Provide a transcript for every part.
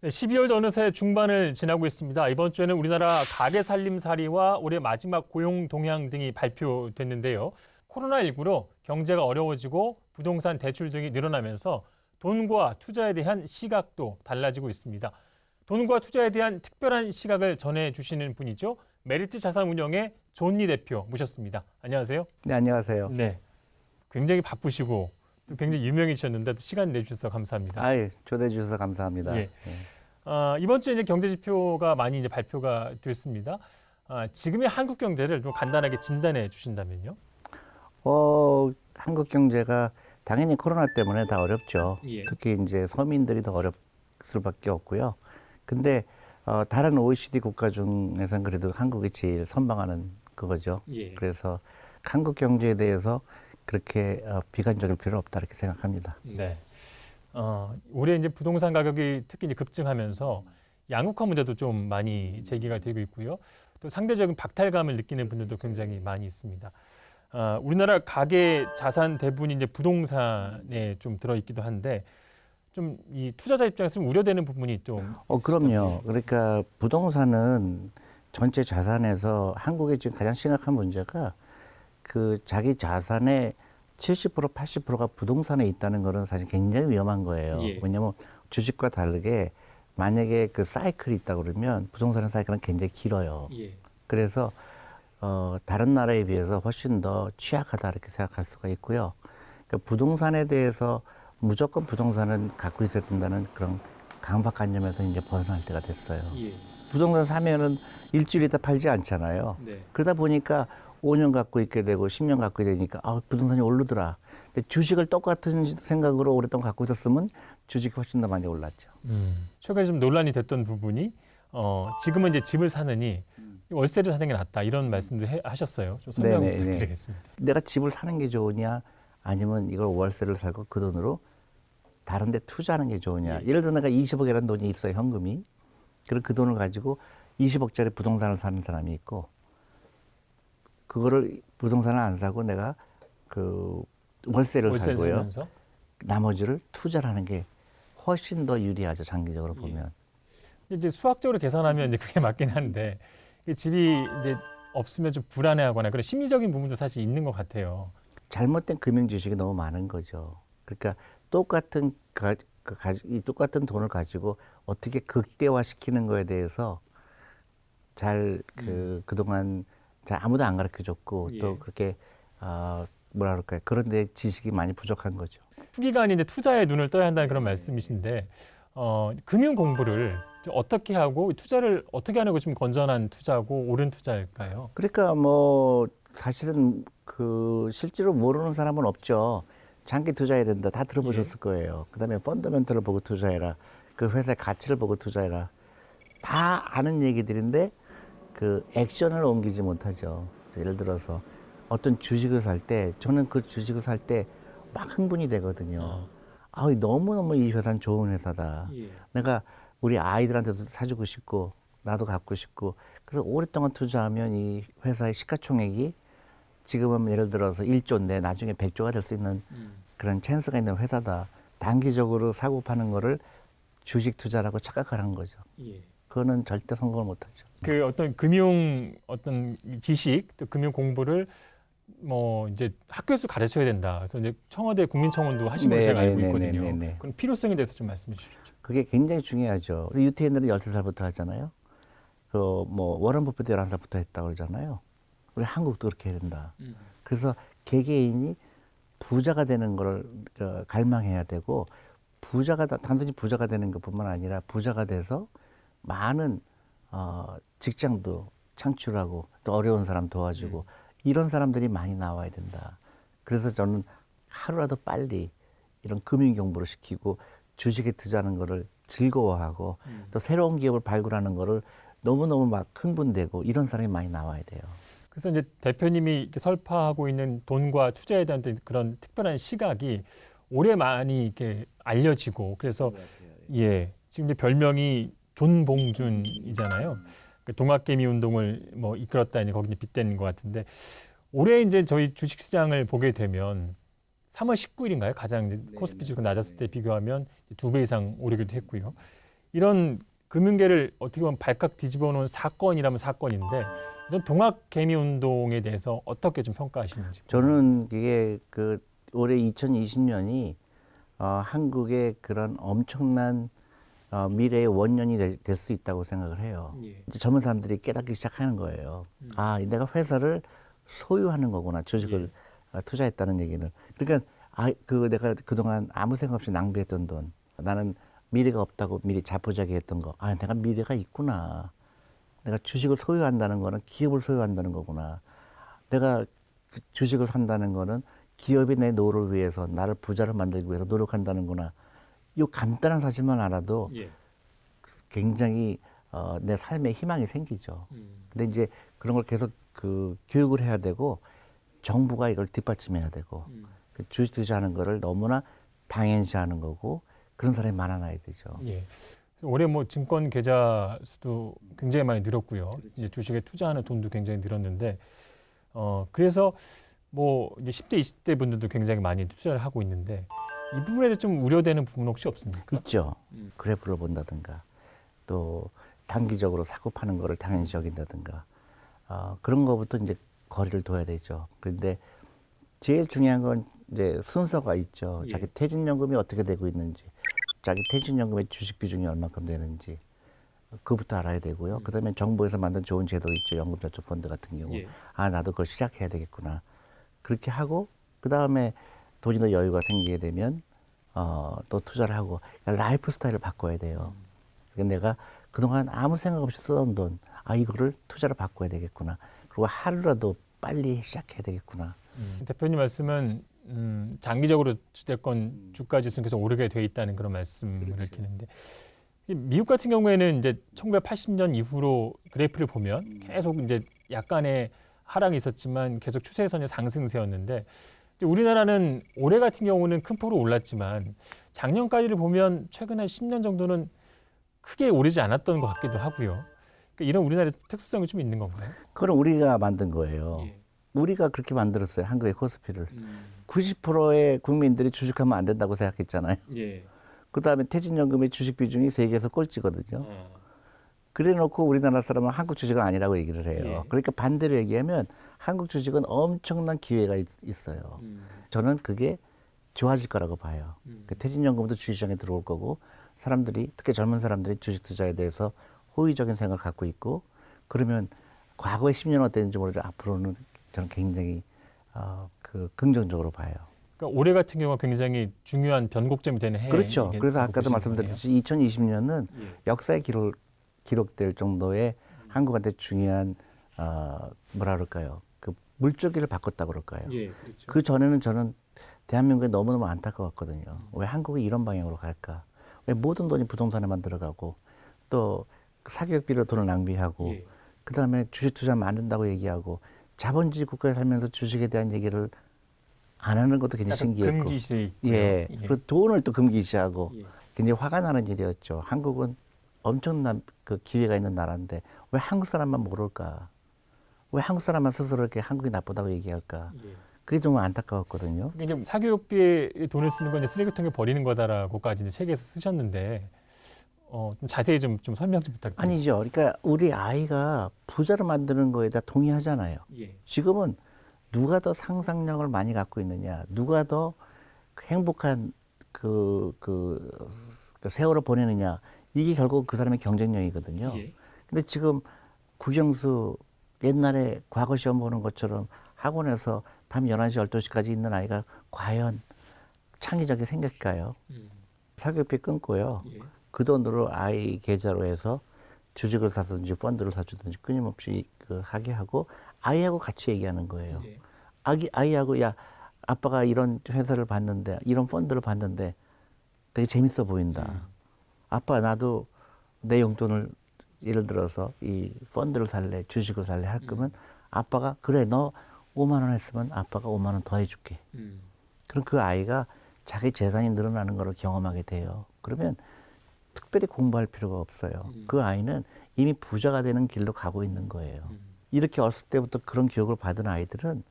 네, 12월도 어느새 중반을 지나고 있습니다. 이번 주에는 우리나라 가계 살림살이와 올해 마지막 고용 동향 등이 발표됐는데요. 코로나19로 경제가 어려워지고 부동산 대출 등이 늘어나면서 돈과 투자에 대한 시각도 달라지고 있습니다. 돈과 투자에 대한 특별한 시각을 전해주시는 분이죠. 메리트 자산운용의 존니 대표 모셨습니다. 안녕하세요. 네, 안녕하세요. 네, 굉장히 바쁘시고 또 굉장히 유명해지셨는데 또 시간 내주셔서 감사합니다. 아유, 초대해 주셔서 감사합니다. 예. 이번 주에 이제 경제 지표가 많이 이제 발표가 됐습니다. 지금의 한국 경제를 좀 간단하게 진단해 주신다면요. 한국 경제가 당연히 코로나 때문에 다 어렵죠. 예. 특히 이제 서민들이 더 어렵을 수밖에 없고요. 근데 다른 OECD 국가 중에서는 그래도 한국이 제일 선방하는 그거죠. 예. 그래서 한국 경제에 대해서 그렇게 비관적일 필요는 없다 이렇게 생각합니다. 네. 올해 이제 부동산 가격이 특히 이제 급증하면서 양극화 문제도 좀 많이 제기가 되고 있고요. 또 상대적인 박탈감을 느끼는 분들도 굉장히 많이 있습니다. 우리나라 가계 자산 대부분이 이제 부동산에 좀 들어있기도 한데 좀 이 투자자 입장에서 좀 우려되는 부분이 좀 그럼요. 그러니까 부동산은 전체 자산에서 한국의 지금 가장 심각한 문제가 그 자기 자산의 70% 80%가 부동산에 있다는 거는 사실 굉장히 위험한 거예요. 예. 왜냐하면 주식과 다르게 만약에 그 사이클이 있다 그러면 부동산의 사이클은 굉장히 길어요. 예. 그래서 다른 나라에 비해서 훨씬 더 취약하다 이렇게 생각할 수가 있고요. 그러니까 부동산에 대해서 무조건 부동산은 갖고 있어야 된다는 그런 강박관념에서 이제 벗어날 때가 됐어요. 예. 부동산 사면은 일주일 있다 팔지 않잖아요. 네. 그러다 보니까 5년 갖고 있게 되고 10년 갖고 있게 되니까 부동산이 오르더라. 근데 주식을 똑같은 생각으로 오랫동안 갖고 있었으면 주식이 훨씬 더 많이 올랐죠. 최근에 좀 논란이 됐던 부분이 지금은 이제 집을 사느니 월세를 사는 게 낫다 이런 말씀도 하셨어요. 좀 설명 네네, 부탁드리겠습니다. 내가 집을 사는 게 좋으냐 아니면 이걸 월세를 살고 그 돈으로 다른 데 투자하는 게 좋으냐. 예. 예를 들어 내가 20억이라는 돈이 있어요, 현금이. 그럼 그 돈을 가지고 20억짜리 부동산을 사는 사람이 있고 그거를 부동산을 안 사고 내가 그 월세를 살고요. 살면서? 나머지를 투자를 하는 게 훨씬 더 유리하죠, 장기적으로 보면. 이제 수학적으로 계산하면 이제 그게 맞긴 한데 이 집이 이제 없으면 좀 불안해하거나 그런 심리적인 부분도 사실 있는 것 같아요. 잘못된 금융 지식이 너무 많은 거죠. 그러니까 똑같은 이 똑같은 돈을 가지고 어떻게 극대화 시키는 거에 대해서 그동안 잘 아무도 안 가르쳐 줬고 예. 또 그렇게 뭐라 그럴까요? 그런데 지식이 많이 부족한 거죠. 후기가 이제 투자에 눈을 떠야 한다는 그런 말씀이신데 금융 공부를 어떻게 하고 투자를 어떻게 하는 게 좀 건전한 투자고 옳은 투자일까요? 그러니까 뭐 사실은 그 실제로 모르는 사람은 없죠. 장기 투자해야 된다. 다 들어보셨을 거예요. 그다음에 펀더멘털을 보고 투자해라. 그 회사의 가치를 보고 투자해라. 다 아는 얘기들인데 그 액션을 옮기지 못하죠. 예를 들어서 어떤 주식을 살 때 저는 그 주식을 살 때 막 흥분이 되거든요. 너무너무 이 회사는 좋은 회사다. 예. 내가 우리 아이들한테도 사주고 싶고 나도 갖고 싶고 그래서 오랫동안 투자하면 이 회사의 시가총액이 지금은 예를 들어서 1조인데 나중에 100조가 될 수 있는 그런 찬스가 있는 회사다. 단기적으로 사고 파는 거를 주식 투자라고 착각하는 거죠. 예. 그거는 절대 성공을 못하죠. 그 어떤 금융 어떤 지식 또 금융 공부를 뭐 이제 학교에서 가르쳐야 된다. 그래서 이제 청와대 국민청원도 하신 걸로 제가 알고 있거든요. 네네네네. 그럼 필요성에 대해서 좀 말씀해 주십시오. 그게 굉장히 중요하죠. 유태인들은 13살부터 하잖아요. 뭐 워런 버핏 11살부터 했다고 그러잖아요. 우리 한국도 그렇게 해야 된다. 그래서 개개인이 부자가 되는 걸 갈망해야 되고 단순히 부자가 되는 것뿐만 아니라 부자가 돼서 많은 직장도 창출하고 또 어려운 사람 도와주고 이런 사람들이 많이 나와야 된다. 그래서 저는 하루라도 빨리 이런 금융 공부를 시키고 주식에 투자하는 거를 즐거워하고 또 새로운 기업을 발굴하는 거를 너무너무 막 흥분되고 이런 사람이 많이 나와야 돼요. 그래서 이제 대표님이 이렇게 설파하고 있는 돈과 투자에 대한 그런 특별한 시각이 올해 많이 이렇게 알려지고 그래서 지금 이제 별명이 존봉준이잖아요. 그 동학개미 운동을 뭐 이끌었다 이제 거기 빗댄 것 같은데 올해 이제 저희 주식시장을 보게 되면 3월 19일인가요? 가장 이제 코스피 지수가 낮았을 때 비교하면 2배 이상 오르기도 했고요. 이런 금융계를 어떻게 보면 발칵 뒤집어 놓은 사건이라면 사건인데 이런 동학 개미 운동에 대해서 어떻게 좀 평가하시는지. 저는 이게 그 올해 2020년이 한국의 그런 엄청난 미래의 원년이 될 수 있다고 생각을 해요. 예. 이제 젊은 사람들이 깨닫기 시작하는 거예요. 아, 내가 회사를 소유하는 거구나. 주식을 투자했다는 얘기는. 그러니까 내가 그동안 아무 생각 없이 낭비했던 돈, 나는 미래가 없다고 미리 자포자기했던 거, 아, 내가 미래가 있구나. 내가 주식을 소유한다는 거는 기업을 소유한다는 거구나. 내가 그 주식을 산다는 거는 기업이 내 노를 위해서, 나를 부자를 만들기 위해서 노력한다는구나. 이 간단한 사실만 알아도 예. 굉장히 내 삶에 희망이 생기죠. 근데 이제 그런 걸 계속 그 교육을 해야 되고, 정부가 이걸 뒷받침해야 되고, 그 주식 투자하는 거를 너무나 당연시하는 거고, 그런 사람이 많아나야 되죠. 예. 그래서 올해 뭐 증권 계좌 수도 굉장히 많이 늘었고요. 이제 주식에 투자하는 돈도 굉장히 늘었는데, 그래서 뭐 이제 10대, 20대 분들도 굉장히 많이 투자를 하고 있는데 이 부분에 대해서 좀 우려되는 부분 혹시 없습니까? 있죠. 그래프를 본다든가, 또 단기적으로 사고 파는 거를 당연시 여긴다든가, 그런 거부터 이제 거리를 둬야 되죠. 그런데 제일 중요한 건 이제 순서가 있죠. 예. 자기 퇴직연금이 어떻게 되고 있는지, 자기 퇴직연금의 주식 비중이 얼마큼 되는지, 그거부터 알아야 되고요. 그다음에 정부에서 만든 좋은 제도 있죠. 연금저축펀드 같은 경우. 예. 아, 나도 그걸 시작해야 되겠구나. 그렇게 하고, 그다음에 돈이 더 여유가 생기게 되면 또 투자를 하고, 그러니까 라이프 스타일을 바꿔야 돼요. 그러니까 내가 그동안 아무 생각 없이 쓰던 돈, 아, 이거를 투자로 바꿔야 되겠구나. 그리고 하루라도 빨리 시작해야 되겠구나. 대표님 말씀은 장기적으로 주택권 주가 지수는 계속 오르게 돼 있다는 그런 말씀을 이렇게했는데 미국 같은 경우에는 이제 1980년 이후로 그래프를 보면 계속 이제 약간의 하락이 있었지만 계속 추세선이 상승세였는데 이제 우리나라는 올해 같은 경우는 큰 폭으로 올랐지만 작년까지를 보면 최근 한 10년 정도는 크게 오르지 않았던 것 같기도 하고요. 그러니까 이런 우리나라의 특수성이 좀 있는 건가요? 그건 우리가 만든 거예요. 예. 우리가 그렇게 만들었어요. 한국의 코스피를. 90%의 국민들이 주식하면 안 된다고 생각했잖아요. 예. 그다음에 퇴직연금의 주식 비중이 세계에서 꼴찌거든요. 그래 놓고 우리나라 사람은 한국 주식은 아니라고 얘기를 해요. 예. 그러니까 반대로 얘기하면 한국 주식은 엄청난 기회가 있어요. 저는 그게 좋아질 거라고 봐요. 그 퇴직연금도 주식시장에 들어올 거고, 사람들이, 특히 젊은 사람들이 주식 투자에 대해서 호의적인 생각을 갖고 있고, 그러면 과거에 10년 어땠는지 모르죠. 앞으로는 저는 굉장히 긍정적으로 봐요. 그러니까 올해 같은 경우가 굉장히 중요한 변곡점이 되는 해. 그렇죠. 그래서 아까도 말씀드렸듯이 2020년은 예. 역사에 기록될 정도의 한국한테 중요한 뭐라 그럴까요? 그 물줄기를 바꿨다고 그럴까요? 예. 그렇죠. 그 전에는 저는 대한민국에 너무너무 안타까웠거든요. 왜 한국이 이런 방향으로 갈까? 왜 모든 돈이 부동산에만 들어가고, 또 사교육비로 돈을 낭비하고, 예. 그다음에 주식 투자하면 안 된다고 얘기하고, 자본주의 국가에 살면서 주식에 대한 얘기를 안 하는 것도 굉장히 신기했고, 금기시. 예, 그리고 돈을 또 금기시하고 예. 굉장히 화가 나는 일이었죠. 한국은 엄청난 그 기회가 있는 나라인데 왜 한국 사람만 모를까? 왜 한국 사람만 스스로 이렇게 한국이 나쁘다고 얘기할까? 예. 그게 좀 안타까웠거든요. 이게 이제 사교육비에 돈을 쓰는 건 이제 쓰레기통에 버리는 거다라고까지 이제 책에서 쓰셨는데 좀 자세히 좀 설명 좀 부탁드립니다. 아니죠. 그러니까 우리 아이가 부자를 만드는 거에 다 동의하잖아요. 예. 지금은 누가 더 상상력을 많이 갖고 있느냐, 누가 더 행복한 그 세월을 보내느냐, 이게 결국 그 사람의 경쟁력이거든요. 예. 근데 지금 국영수 옛날에 과거 시험 보는 것처럼 학원에서 밤 11시, 12시까지 있는 아이가 과연 창의적이 생길까요? 사교육비 끊고요. 예. 그 돈으로 아이 계좌로 해서 주식을 사든지 펀드를 사주든지 끊임없이 하게 하고 아이하고 같이 얘기하는 거예요. 예. 아이하고 야, 아빠가 이런 회사를 봤는데, 이런 펀드를 봤는데 되게 재밌어 보인다. 아빠, 나도 내 용돈을 예를 들어서 이 펀드를 살래, 주식을 살래 할 거면 아빠가 그래, 너 5만 원 했으면 아빠가 5만 원 더 해줄게. 그럼 그 아이가 자기 재산이 늘어나는 걸 경험하게 돼요. 그러면 특별히 공부할 필요가 없어요. 그 아이는 이미 부자가 되는 길로 가고 있는 거예요. 이렇게 어렸을 때부터 그런 교육을 받은 아이들은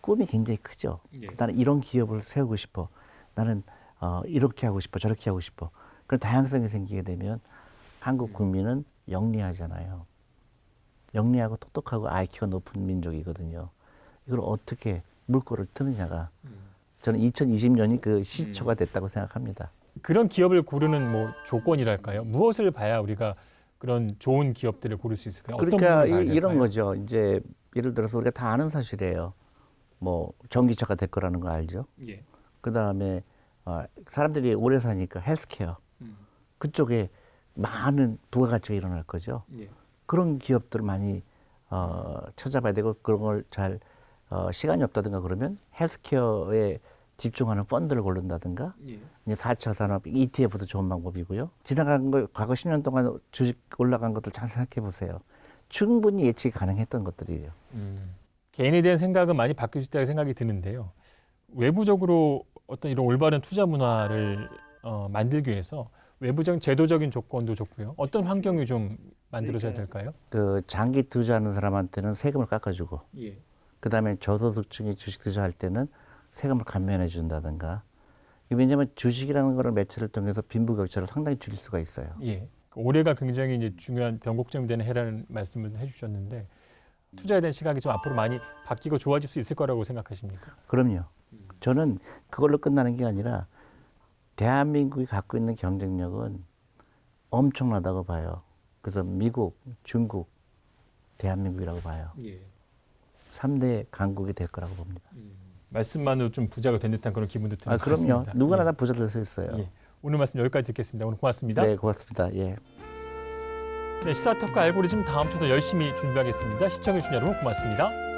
꿈이 굉장히 크죠. 예. 나는 이런 기업을 세우고 싶어. 나는 이렇게 하고 싶어. 저렇게 하고 싶어. 그런 다양성이 생기게 되면 한국 국민은 영리하잖아요. 영리하고 똑똑하고 IQ가 높은 민족이거든요. 이걸 어떻게 물꼬를 트느냐가 저는 2020년이 그 시초가 됐다고 생각합니다. 그런 기업을 고르는 뭐 조건이랄까요? 무엇을 봐야 우리가 그런 좋은 기업들을 고를 수 있을까요? 어떤 그러니까 부분을 봐야 이런 될까요? 거죠. 이제 예를 들어서 우리가 다 아는 사실이에요. 뭐 전기차가 될 거라는 거 알죠. 예. 그다음에 사람들이 오래 사니까 헬스케어 그쪽에 많은 부가가치가 일어날 거죠. 예. 그런 기업들을 많이 찾아봐야 되고 그런 걸 잘 시간이 없다든가 그러면 헬스케어에 집중하는 펀드를 고른다든가 예. 이제 4차 산업 ETF도 좋은 방법이고요. 지나간 거 과거 10년 동안 주식 올라간 것들 잘 생각해 보세요. 충분히 예측이 가능했던 것들이에요. 개인에 대한 생각은 많이 바뀔 수 있다고 생각이 드는데요. 외부적으로 어떤 이런 올바른 투자 문화를 만들기 위해서 외부적인 제도적인 조건도 좋고요. 어떤 환경이 좀 만들어져야 될까요? 그 장기 투자하는 사람한테는 세금을 깎아주고 예. 그다음에 저소득층이 주식 투자할 때는 세금을 감면해 준다든가. 왜냐하면 주식이라는 거를 매체를 통해서 빈부격차를 상당히 줄일 수가 있어요. 예. 올해가 굉장히 이제 중요한 변곡점이 되는 해라는 말씀을 해주셨는데 투자에 대한 시각이 좀 앞으로 많이 바뀌고 좋아질 수 있을 거라고 생각하십니까? 그럼요. 저는 그걸로 끝나는 게 아니라 대한민국이 갖고 있는 경쟁력은 엄청나다고 봐요. 그래서 미국, 중국, 대한민국이라고 봐요. 예. 3대 강국이 될 거라고 봅니다. 말씀만으로 좀 부자가 된 듯한 그런 기분도 드는 것 그럼요. 같습니다. 누구나 예. 다 부자 될 수 있어요. 예. 오늘 말씀 여기까지 듣겠습니다. 오늘 고맙습니다. 네, 고맙습니다. 예. 네, 시사토크 알고리즘 다음 주도 열심히 준비하겠습니다. 시청해주신 여러분 고맙습니다.